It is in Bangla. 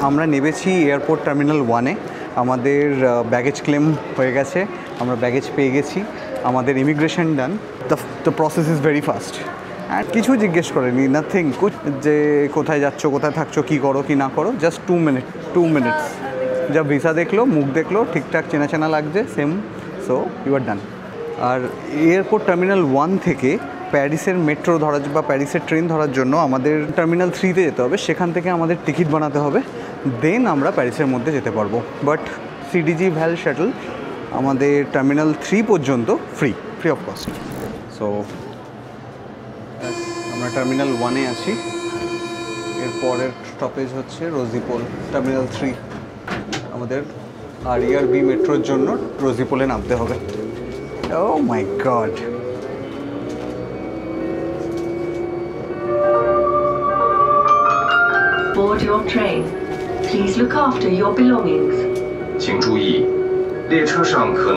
আমরা নেমেছি এয়ারপোর্ট টার্মিনাল 1-এ। আমাদের ব্যাগেজ ক্লেম হয়ে গেছে, আমরা ব্যাগেজ পেয়ে গেছি, আমাদের immigration done. The process is very fast. আর কিছু জিজ্ঞেস করেনি, নাথিং, যে কোথায় যাচ্ছ, কোথায় থাকছো, কী করো কি না করো, জাস্ট 2 মিনিটস। যা ভিসা দেখলো, মুখ দেখলো, ঠিকঠাক চেনা চেনা লাগছে, same, so you are done. আর এয়ারপোর্ট টার্মিনাল 1 থেকে প্যারিসের মেট্রো ধরার বা প্যারিসের ট্রেন ধরার জন্য আমাদের টার্মিনাল 3-তে যেতে হবে। সেখান থেকে আমাদের টিকিট বানাতে হবে, দেন আমরা প্যারিসের মধ্যে যেতে পারবো। বাট সিডিজি ভ্যাল শাটল আমাদের টার্মিনাল 3 পর্যন্ত ফ্রি অফ কস্ট। সো আমরা টার্মিনাল 1-এ আছি, এর পরের স্টপেজ হচ্ছে রোজিপোল, টার্মিনাল 3। আমাদের আরইআরবি মেট্রোর জন্য রোজিপোলে নামতে হবে। Oh my God! Board your train. Please look after your belongings. 请注意，列车上可能